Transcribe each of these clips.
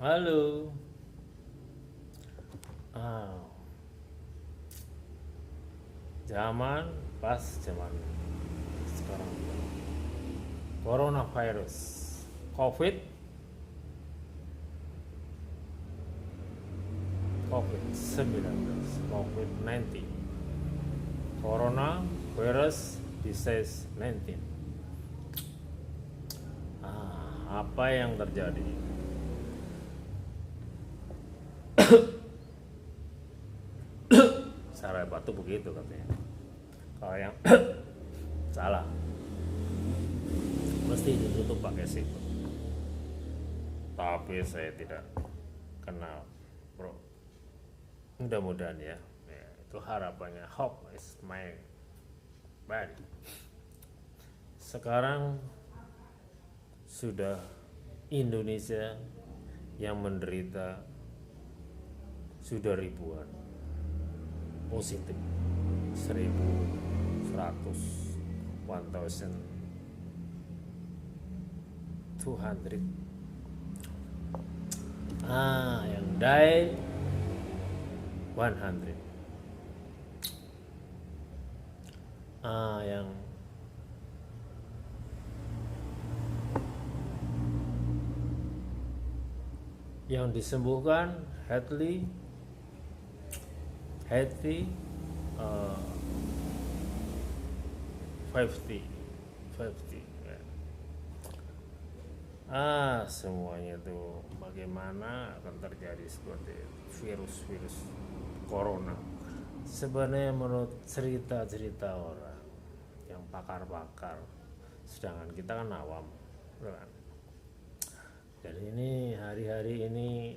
Halo. Ah, zaman pas zaman sekarang coronavirus, COVID, COVID-19, COVID-19, Coronavirus Disease 19. Apa yang terjadi? Cara batu begitu katanya. Kalau yang salah, mesti ditutup pakai siku. Tapi saya tidak kenal, bro. Mudah-mudahan ya, itu harapannya. Hope is my body. Sekarang sudah Indonesia yang menderita sudah ribuan positif, 1.100, 1,200. Yang die 100. Yang disembuhkan Hadley 50, 50 ya. Semuanya itu bagaimana akan terjadi seperti virus corona. Sebenarnya menurut cerita-cerita orang yang pakar-pakar, sedangkan kita kan awam, kan? Jadi ini hari-hari ini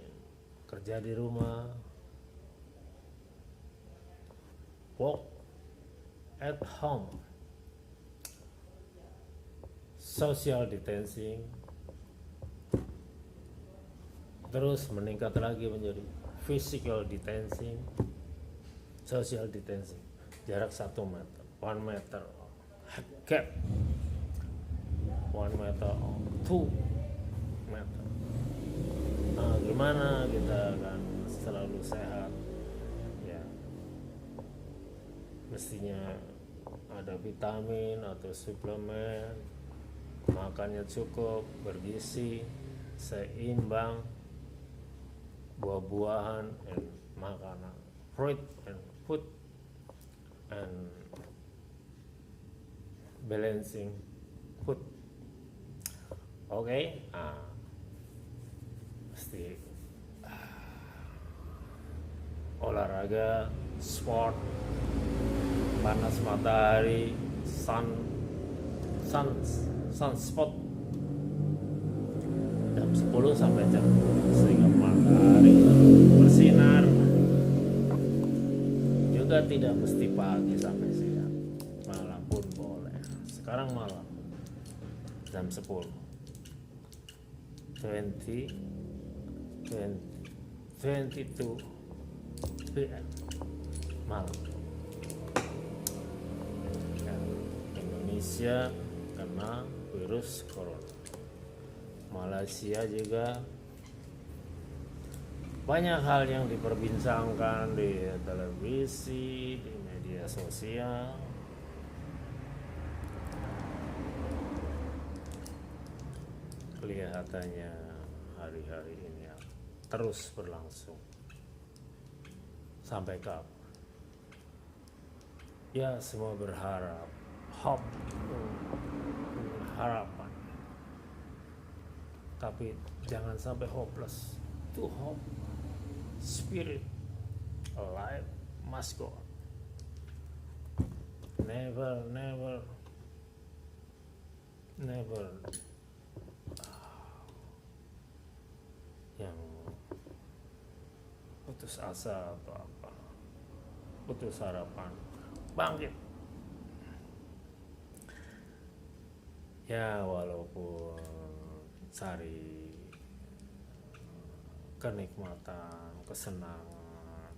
kerja di rumah, work at home, social distancing, terus meningkat lagi menjadi physical distancing, social distancing, jarak 1 meter, 1 meter, gap 1 meter, 2 meter. Gimana kita akan selalu sehat ya? Mestinya ada vitamin atau suplemen, makannya cukup, bergizi, seimbang, buah-buahan, and makanan, fruit and food, and balancing food. Oke, mesti olahraga, sport, panas matahari, sunspot jam 10 sampai jam 2, sehingga matahari bersinar. Juga tidak mesti pagi sampai siang, malam pun boleh. Sekarang malam jam 10, 22 PM malam. Indonesia kena virus corona. Malaysia juga banyak hal yang diperbincangkan di televisi, di media sosial. Kelihatannya hari-hari ini terus berlangsung. Sampai kapan? Ya, semua berharap, hope, harapan. Tapi jangan sampai hopeless. To hope, spirit, alive, must go. Never yang putus asa atau apa, putus harapan, bangkit. Ya, walaupun cari kenikmatan, kesenangan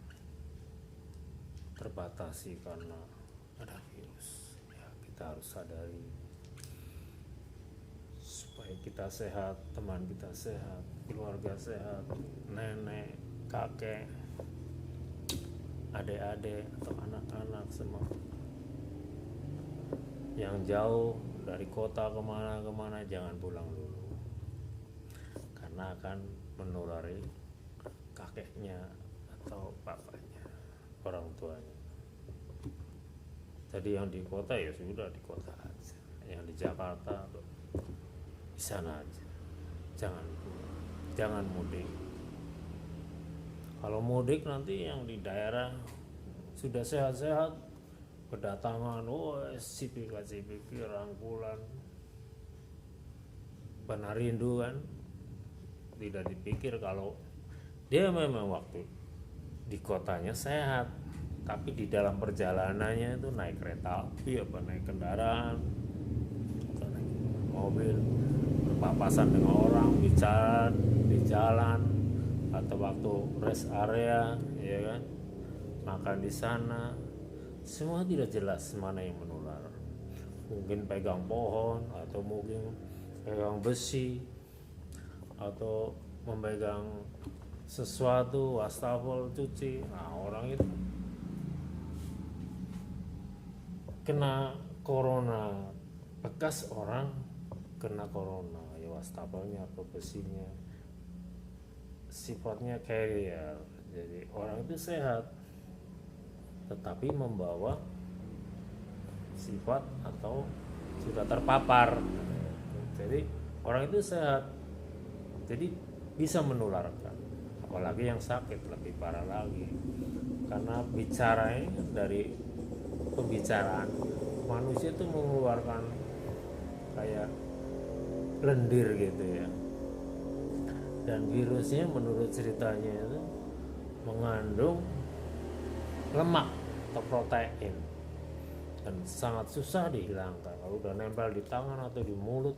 terbatasi karena ada virus, ya kita harus sadari baik kita sehat, teman kita sehat, keluarga sehat, nenek, kakek, adik-adik atau anak-anak semua yang jauh dari kota kemana-kemana jangan pulang dulu, karena akan menulari kakeknya atau bapaknya, orang tuanya. Jadi yang di kota ya sudah di kota aja, yang di Jakarta di sana aja, jangan pulang, jangan mudik. Kalau mudik nanti yang di daerah sudah sehat-sehat kedatangan, CPK rangkulan, benar rindu kan, tidak dipikir kalau dia memang waktu di kotanya sehat, tapi di dalam perjalanannya itu naik kereta api apa naik kendaraan atau naik mobil, berpapasan dengan orang, bicara di jalan atau waktu rest area, ya kan, makan di sana, semua tidak jelas mana yang menular. Mungkin pegang pohon atau mungkin pegang besi atau memegang sesuatu, wastafel, cuci. Nah, orang itu kena corona, bekas orang kena corona, ya wastafelnya atau besinya sifatnya carrier. Jadi orang itu sehat tetapi membawa sifat atau sudah terpapar. Jadi orang itu sehat, jadi bisa menularkan. Apalagi yang sakit lebih parah lagi, karena bicaranya dari pembicaraan manusia itu mengeluarkan kayak lendir gitu ya. Dan virusnya menurut ceritanya itu mengandung lemak atau protein dan sangat susah dihilangkan. Kalau udah nempel di tangan atau di mulut,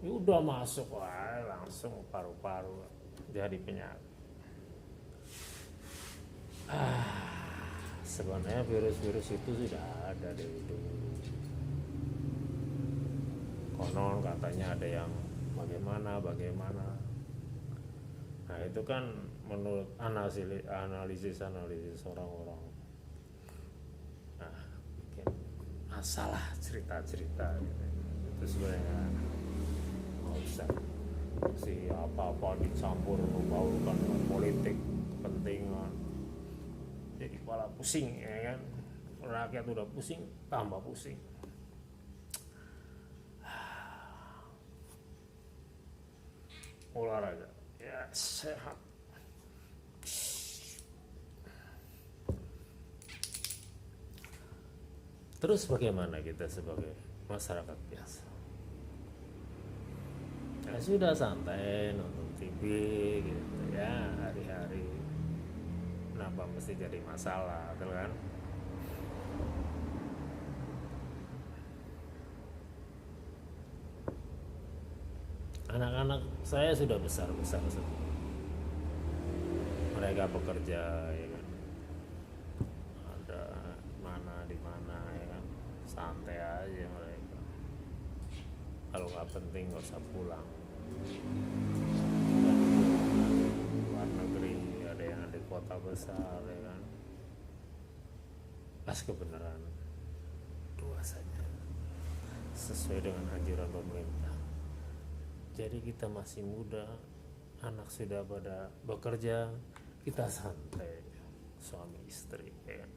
ini udah masuk, langsung paru-paru jadi penyakit. Sebenarnya virus-virus itu sudah ada dari dulu. Konon katanya ada yang bagaimana. Nah itu kan menurut analisis orang-orang. Nah bikin masalah cerita-cerita gitu. Itu sebenarnya nggak usah si apa-apa dicampur membaurkan dengan politik kepentingan. Jadi kepala pusing ya kan, rakyat udah pusing tambah pusing. Olahraga ya sehat. Terus bagaimana kita sebagai masyarakat biasa? Ya sudah santai nonton TV gitu ya hari-hari. Kenapa mesti jadi masalah, betul kan? Anak-anak saya sudah besar semua. Mereka bekerja ya kan. Ada di mana ya kan. Santai aja mereka. Kalau nggak penting nggak usah pulang. Luar negeri, ada yang di kota besar ya kan. Pas kebenaran dua saja, sesuai dengan anjuran pemerintah. Jadi kita masih muda, anak sudah pada bekerja, kita santai, suami istri ya kan.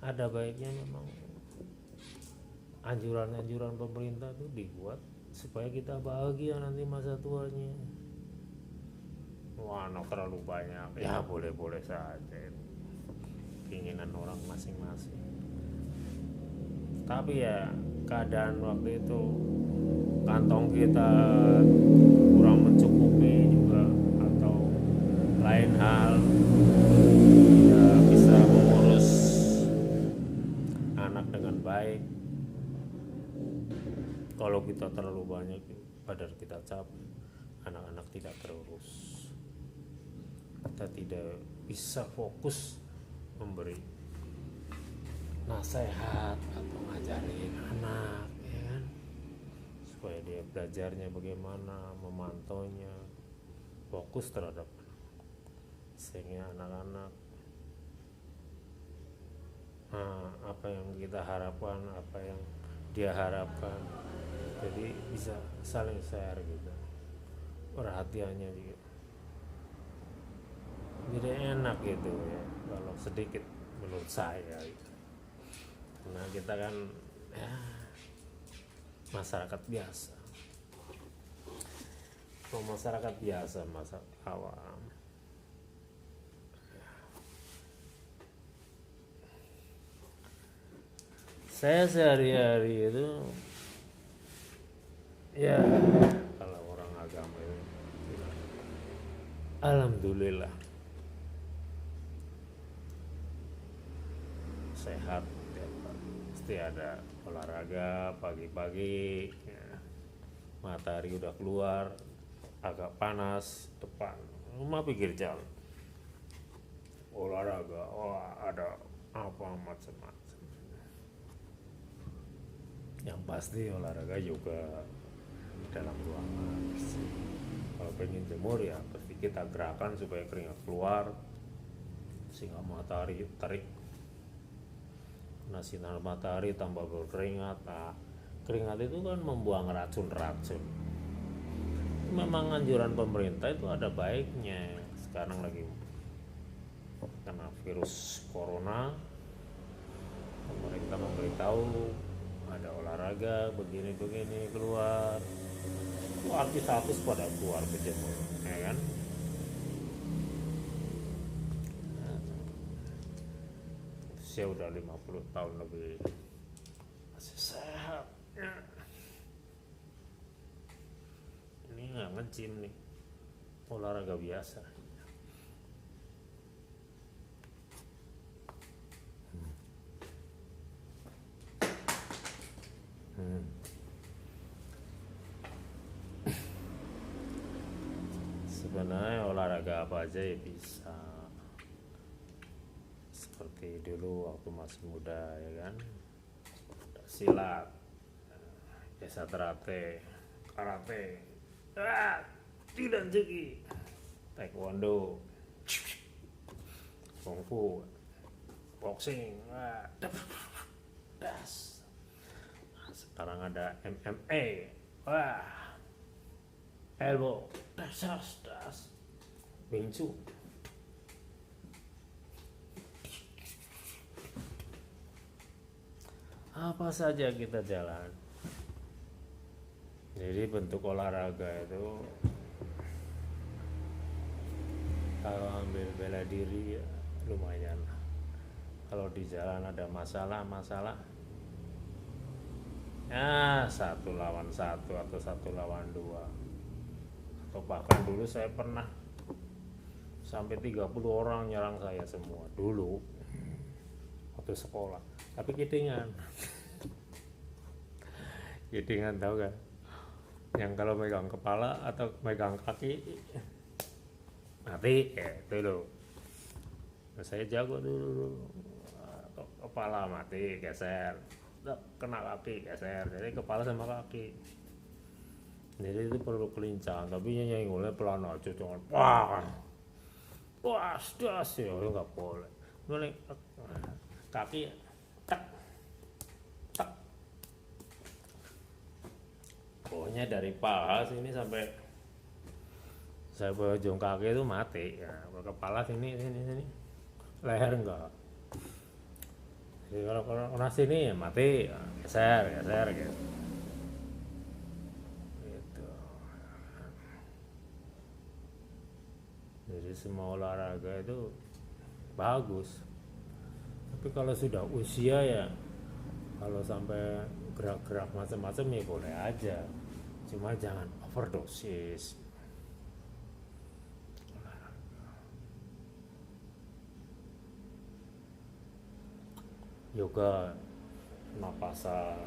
Ada baiknya memang anjuran-anjuran pemerintah itu dibuat supaya kita bahagia nanti masa tuanya. Wah, anak terlalu banyak, ya boleh-boleh saja, keinginan orang masing-masing. Tapi ya keadaan waktu itu kantong kita kurang mencukupi juga atau lain hal, tidak bisa mengurus anak dengan baik. Kalau kita terlalu banyak, badan kita capek, anak-anak tidak terurus, kita tidak bisa fokus memberi nasihat atau ngajarin anak ya kan, supaya dia belajarnya bagaimana, memantaunya, fokus terhadap sehingga anak-anak apa yang kita harapkan, apa yang dia harapkan, jadi bisa saling share gitu, perhatiannya juga jadi enak gitu ya kalau sedikit menurut saya gitu. Karena kita kan ya, masyarakat biasa, masyarakat biasa, masyarakat awam. Saya sehari-hari itu ya kalau orang agama itu alhamdulillah sehat ya, pasti ada olahraga pagi-pagi ya. Matahari udah keluar agak panas depan rumah pinggir jalan olahraga, ada apa macam-macam. Yang pasti olahraga juga dalam ruangan. Kalau pengen jemur ya pasti kita gerakan supaya keringat keluar sehingga matahari tarik, kena sinar matahari tambah berkeringat. Nah, keringat itu kan membuang racun-racun. Memang anjuran pemerintah itu ada baiknya. Sekarang lagi kena virus corona, pemerintah memberitahu ada olahraga begini-begini keluar, artis-artis pada keluar ke jemur, ya kan? Saya udah 50 tahun lebih masih sehat ya. Ini nggak nge-gym nih, olahraga biasa. Sebenarnya olahraga apa aja ya bisa, seperti dulu waktu masih muda ya kan, silat, biasa karate, tidak jugi, taekwondo, kungfu, boxing, das. Sekarang ada MMA, elbow, das, Wing Chun. Apa saja kita jalan. Jadi bentuk olahraga itu kalau ambil bela diri ya lumayan. Kalau di jalan ada masalah ya 1 lawan 1 atau 1 lawan 2, atau bahkan dulu saya pernah sampai 30 orang nyerang saya semua dulu waktu sekolah, tapi kitingan tahu kan, yang kalau megang kepala atau megang kaki mati ya itu loh. Nah, saya jago dulu kepala mati geser, kena kaki geser, jadi kepala sama kaki. Jadi itu perlu kelincahan, tapi nyanyi pelan aja, jangan wah das ya nggak boleh. Mulai kaki tak, pokoknya dari paha sini sampai saya ujung kaki itu mati ya. Kepala sini leher enggak. Jadi kalau kena sini ya mati, geser gitu. Jadi semua olahraga itu bagus, tapi kalau sudah usia ya kalau sampai gerak-gerak macam-macam ya boleh aja, cuma jangan overdosis. Yoga, napasan,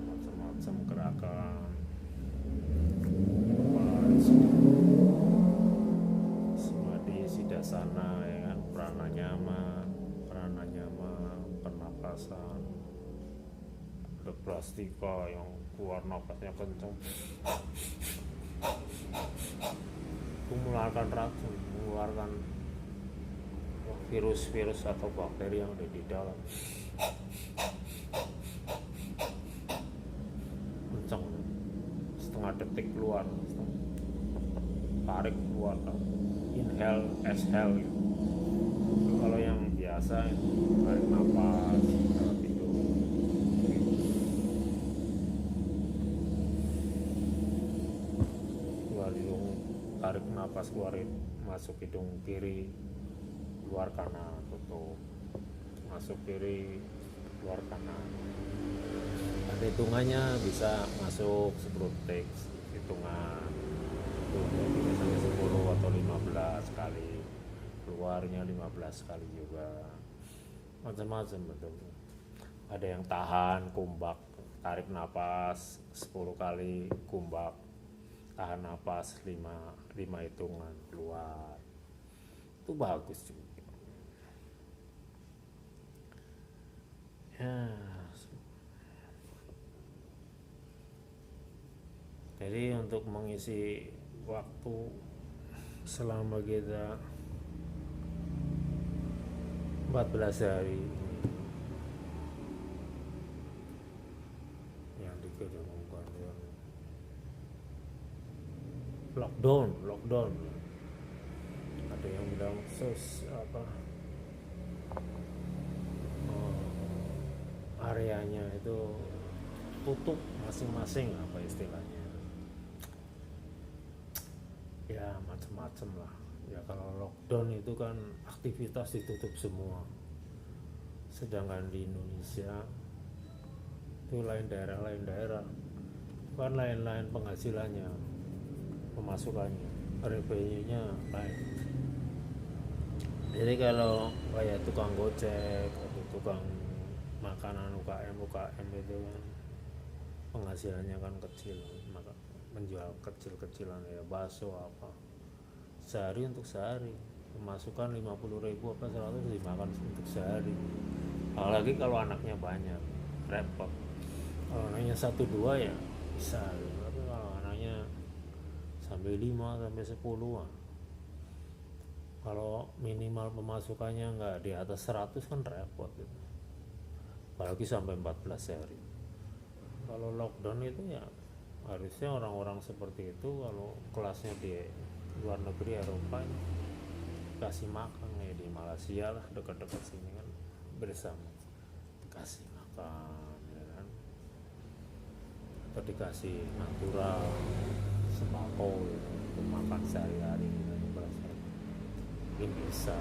macam-macam gerakan. Semadi sidasana ya kan, pranayama, pernapasan, plastika yang keluar napasnya kenceng itu mengeluarkan racun, mengeluarkan virus-virus atau bakteri yang ada di dalam. Kenceng, setengah detik keluar, tarik keluar, inhale, exhale gitu. Kalau yang biasa tarik nafas lewat hidung, keluar hidung, tarik nafas keluarin, masuk hidung kiri, keluar kanan, tutup, masuk kiri, keluar kanan. Ada hitungannya, bisa masuk 10 detik hitungan itu dari sampai 10 atau 15 kali, keluarnya 15 kali juga, macam-macam betul. Ada yang tahan kumbak, tarik napas 10 kali kumbak, tahan napas 5 hitungan, keluar, itu bagus juga ya. Jadi untuk mengisi waktu selama kita 14 hari yang dikedemukan yang lockdown, ada yang bilang areanya itu tutup masing-masing, apa istilahnya ya, macam-macam lah ya. Kalau lockdown itu kan aktivitas ditutup semua, sedangkan di Indonesia itu lain daerah kan lain penghasilannya, pemasukannya, revenue-nya lain. Jadi kalau kayak tukang gojek atau tukang makanan UKM itu kan penghasilannya kan kecil, maka menjual kecil-kecilan ya, bakso apa, sehari untuk sehari pemasukan 50.000 apa 100 dimakan untuk sehari. Apalagi kalau anaknya banyak, repot. Kalau anaknya 1-2 ya bisa, tapi kalau anaknya sampai 5 sampai 10, kalau minimal pemasukannya nggak di atas 100 kan repot gitu. Apalagi sampai 14 hari. Kalau lockdown itu ya harusnya orang-orang seperti itu kalau kelasnya di luar negeri Eropa ini kasih makan ya, di Malaysia lah dekat-dekat sini kan bersama kasih makan ya kan, atau dikasih natural sembako gitu, untuk makan sehari-hari gitu, berasa mungkin bisa.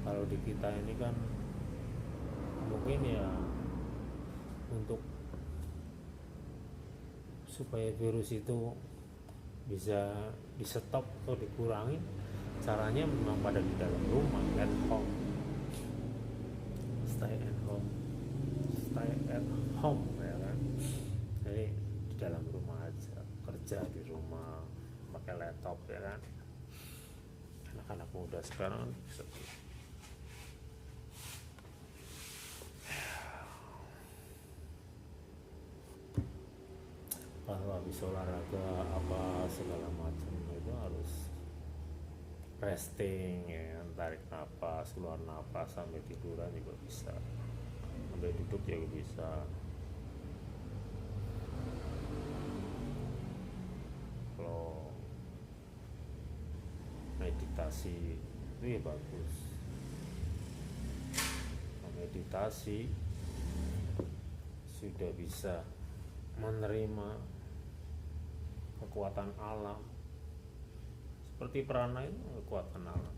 Kalau di kita ini kan mungkin ya untuk supaya virus itu bisa di stop atau dikurangi, caranya memang pada di dalam rumah, at home, stay at home ya kan. Jadi di dalam rumah aja, kerja di rumah pakai laptop ya kan. Anak-anak muda sekarang bisa. Kalau habis olahraga apa segala macam itu harus resting ya, tarik nafas, keluar nafas, sampai tiduran juga bisa, sampai duduk juga bisa. Kalau meditasi itu ya bagus. Meditasi sudah bisa menerima kekuatan alam, seperti prana itu kekuatan alam.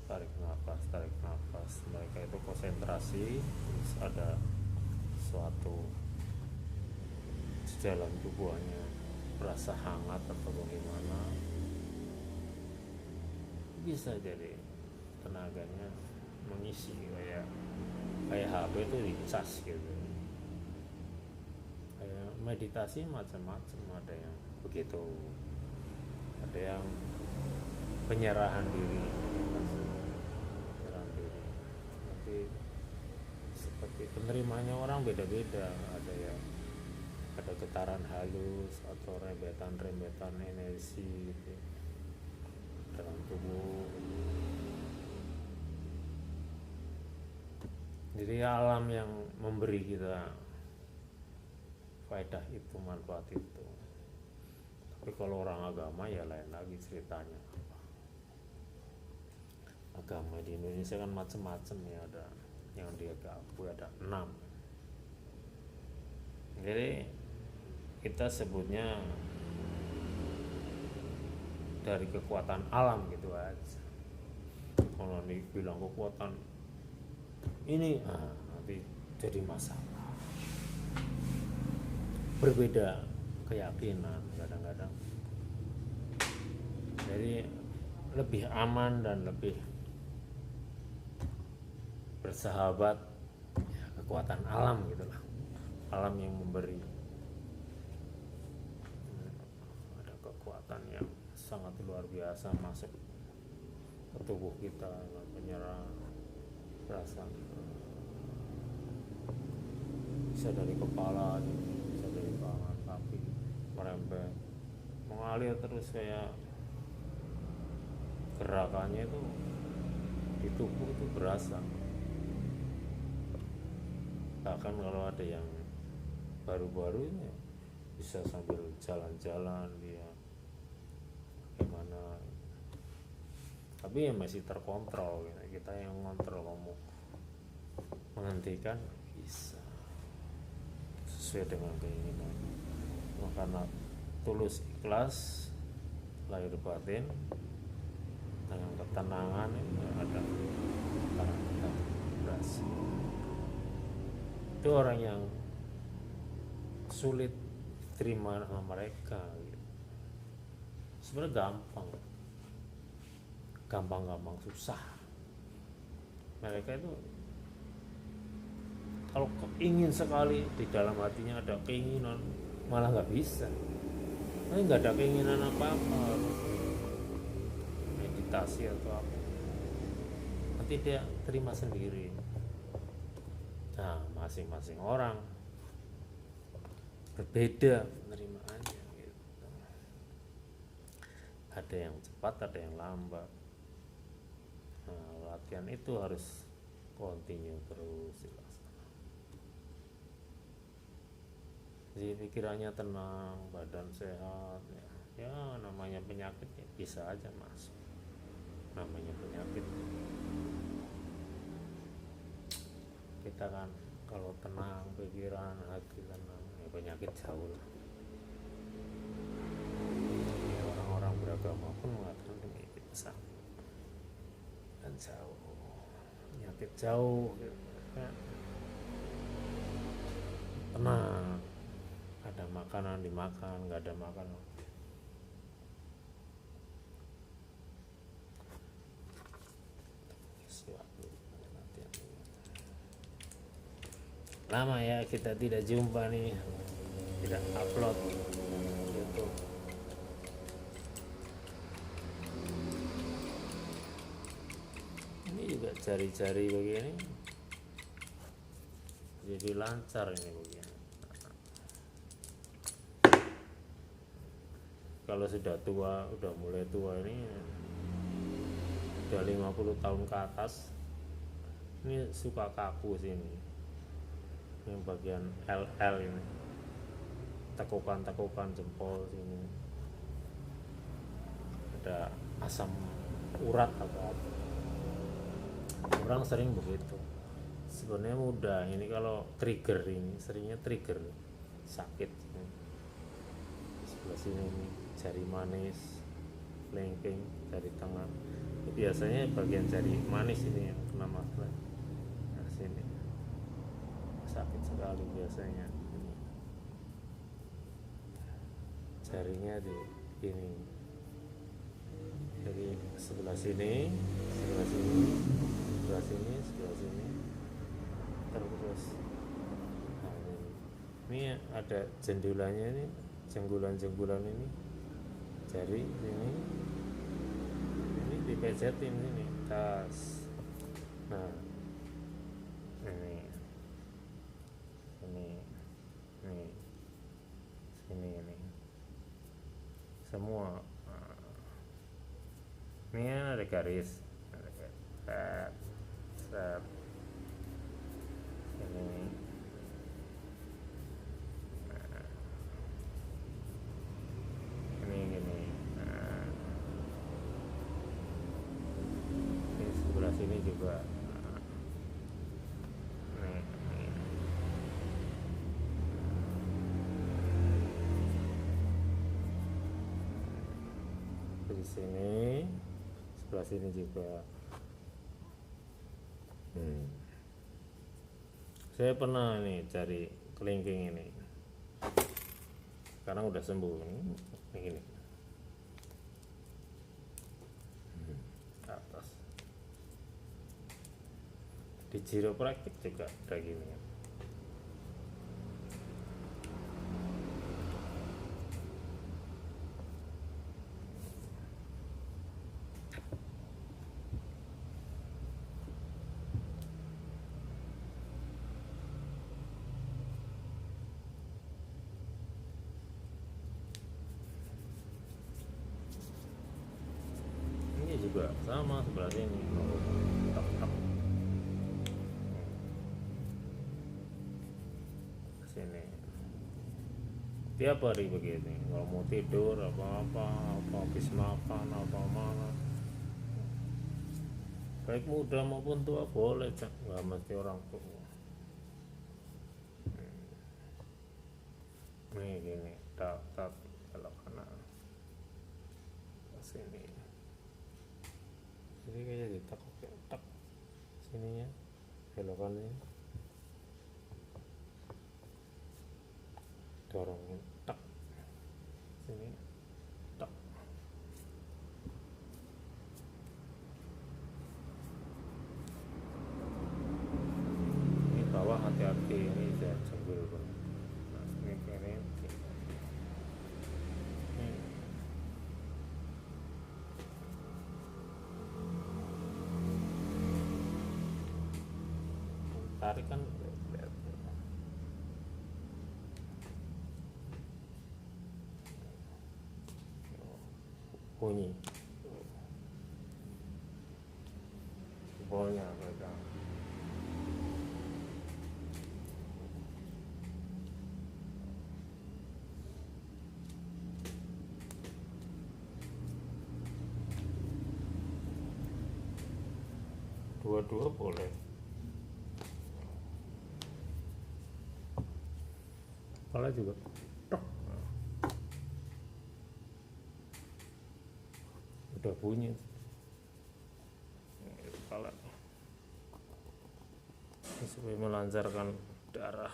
Tarik nafas, mereka itu konsentrasi, terus ada suatu di dalam tubuhnya merasa hangat atau bagaimana, bisa jadi tenaganya mengisi kayak HP itu dicas gitu. Meditasi macam-macam, ada yang begitu, ada yang penyerahan diri, tapi seperti tapi penerimanya orang beda-beda. Ada yang ada getaran halus atau rembetan-rembetan energi gitu dalam tubuh. Jadi alam yang memberi kita faedah itu, manfaat itu. Tapi kalau orang agama ya lain lagi ceritanya. Agama di Indonesia kan macam-macam ya, ada yang dia gabung ada 6. Jadi kita sebutnya dari kekuatan alam gitu aja. Kalau dibilang kekuatan ini nanti jadi masalah. Berbeda keyakinan kadang-kadang. Jadi lebih aman dan lebih bersahabat ya, kekuatan alam gitulah, alam yang memberi. Ada kekuatan yang sangat luar biasa masuk ke tubuh kita, menyerang, berasa bisa dari kepala, bisa dari tangan, kaki, merembet, mengalir terus, kayak gerakannya itu di tubuh itu berasa. Bahkan kalau ada yang baru-baru ini bisa sambil jalan-jalan dia gimana, tapi ya masih terkontrol gitu. Kita yang ngontrol, kamu menghentikan bisa sesuai dengan keinginan. Karena tulus ikhlas lahir batin dengan ketenangan itu ada kita berhasil. Itu orang yang sulit terima sama mereka gitu. Sebenarnya gampang susah. Mereka itu kalau ingin sekali, di dalam hatinya ada keinginan, malah nggak bisa. Nggak ada keinginan apa-apa, meditasi atau apa, nanti dia terima sendiri. Nah, masing-masing orang berbeda penerimaannya gitu. Ada yang cepat, ada yang lambat. Nah, latihan itu harus continue terus dilaksanakan. Jadi pikirannya tenang, badan sehat ya namanya penyakit ya bisa aja masuk. Namanya penyakit, kita kan kalau tenang, pikiran, hati tenang, ya penyakit jauh lah. Ya, orang-orang beragama pun mengatakan penyakit sakit dan jauh, penyakit jauh gitu, kan. Tenang, ada makanan dimakan, nggak ada makanan lama ya kita tidak jumpa nih, tidak upload YouTube. Ini juga jari-jari begini jadi lancar ini begini. Kalau sudah tua, udah mulai tua ini, udah 50 tahun ke atas, ini suka kaku sini. Yang bagian LL ini, tekukan jempol sini ada asam urat atau apa. Orang sering begitu. Sebenarnya mudah ini, kalau trigger ini seringnya trigger sakit. Sebelah sini ini jari manis, lengking, jari tengah. Biasanya bagian jari manis ini yang kena masalah. Nah, sini sakit sekali biasanya. Jarinya di ini, jadi sebelah sini, sebelah sini, sebelah sini, sebelah sini, terus. Nah, ini ada jendulannya, ini jenggulan ini, jari ini dipejetin ini tas. Nah, ini ini semua. Ini ada garis, set set ini. Ini gini. Ini sebelah sini juga. Di sini, sebelah sini juga. Saya pernah nih cari kelingking ini. Sekarang udah sembuh ini gini. Atas. Di chiropraktik juga ada gini. Ini juga sama sebelah sini. Tek tek. Sini. Tiap hari begini. Kalau mau tidur apa habis makan apa mana. Baik muda maupun tua boleh, nggak mesti orang tua. Nih gini, tak kalau kanan sini. Jadi kayak ditek sininya, belokannya, dorongin tak sini, tak. Ini bawah hati-hati, ini saya jenggul. Nah, ini kiri. Tarik kan bunyi bolnya mereka. Dua-dua boleh. Kepala juga tok. Udah bunyi kepala ini supaya melancarkan darah.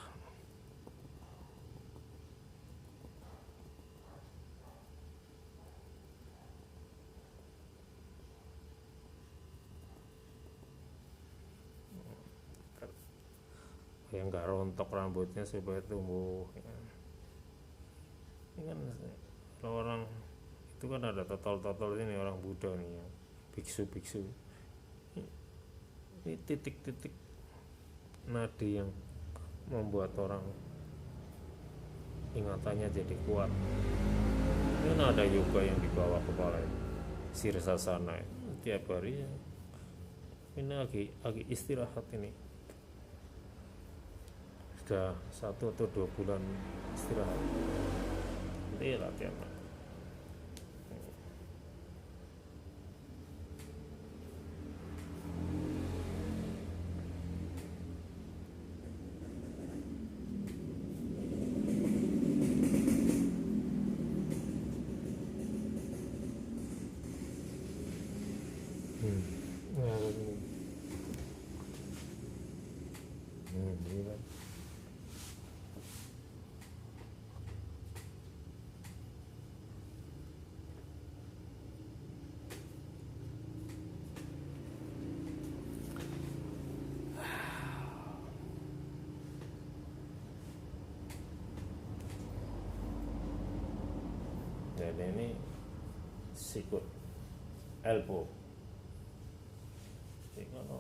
Yang nggak rontok rambutnya supaya tumbuh ya. Ini kan kalau orang itu kan ada totol ini orang Buddha nih ya, biksu ini titik-titik nadi yang membuat orang ingatannya jadi kuat. Ini kan ada yoga yang dibawa kepala sirsasana tiap hari ya. Ini lagi istirahat ini, sudah 1 atau 2 bulan istirahat. Nanti latihan. Dan ini sikut elbow. Jadi kalau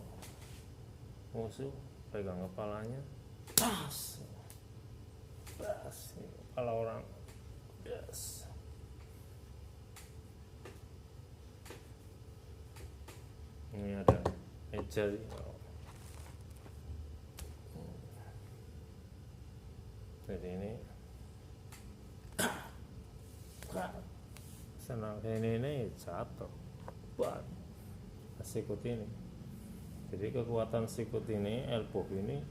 musuh pegang kepalanya, pas kepala orang yes. Ini ada meja sih. Jadi ini senang ini jatuh buat sikut ini. Jadi kekuatan sikut ini, elbow ini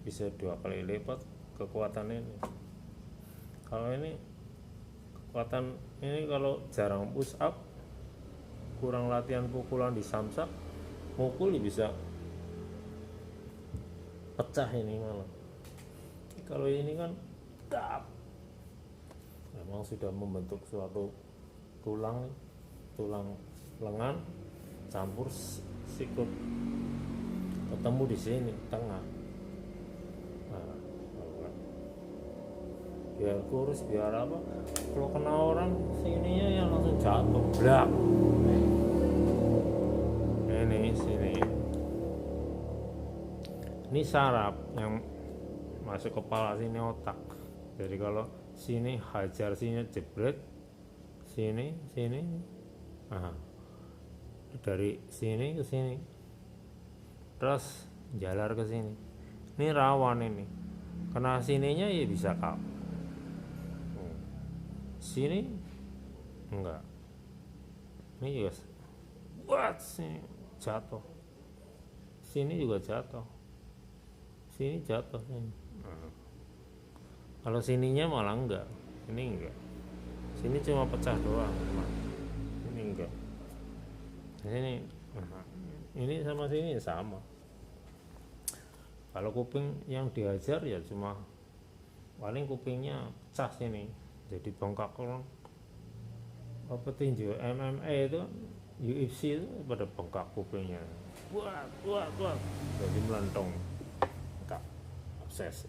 bisa 2 kali lipat kekuatan ini. Kalau ini kekuatan ini, kalau jarang push up, kurang latihan pukulan di samsak, mukul bisa pecah ini malah. Kalau ini kan memang sudah membentuk suatu tulang lengan campur sikut ketemu di sini tengah. Nah, biar kurus, biar apa, kalau kena orang sininya yang langsung jatuh blak. Ini sini, ini saraf yang masuk kepala, sini otak. Jadi kalau sini hajar, sini jebret, sini nah, dari sini ke sini terus jalar ke sini. Ini rawan, ini kena sininya ya bisa kap, sini enggak, ini juga buat sini jatuh, sini juga jatuh, sini jatuh sini. Kalau sininya malah enggak, ini enggak, sini cuma pecah doang, ini enggak, sini ini sama sini sama. Kalau kuping yang dihajar ya cuma paling kupingnya pecah sini, jadi bengkak. Orang apa tinju MMA itu, UFC itu pada bengkak kupingnya, buat jadi melentong, enggak abses.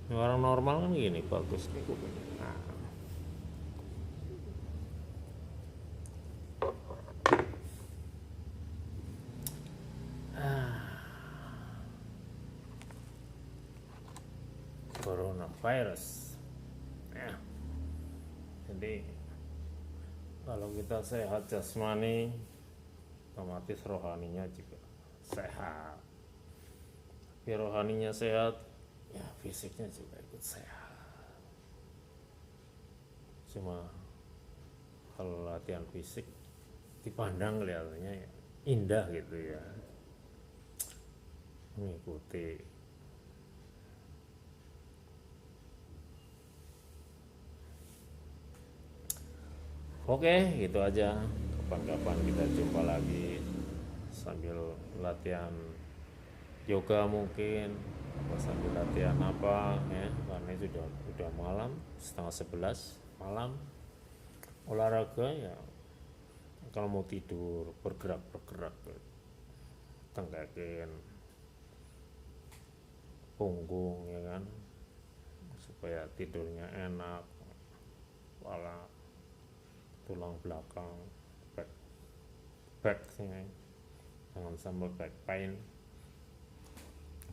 Orang normal kan gini, bagus nih kupingnya. Nah. Coronavirus. Ya. Jadi kalau kita sehat jasmani, otomatis rohaninya juga sehat. Tapi rohaninya sehat, ya fisiknya juga ikut sehat. Cuma kalau latihan fisik dipandang kelihatannya ya indah gitu ya, mengikuti. Oke, gitu aja. Kapan-kapan kita jumpa lagi sambil latihan yoga mungkin, atau sambil latihan apa ya, karena sudah malam, 10:30 malam. Olahraga ya, kalau mau tidur bergerak, tenggekin punggung ya kan, supaya tidurnya enak, kepala, tulang belakang, back sini, jangan sampai back pain.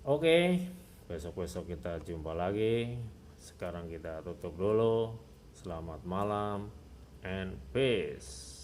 Oke, besok kita jumpa lagi. Sekarang kita tutup dulu. Selamat malam and peace.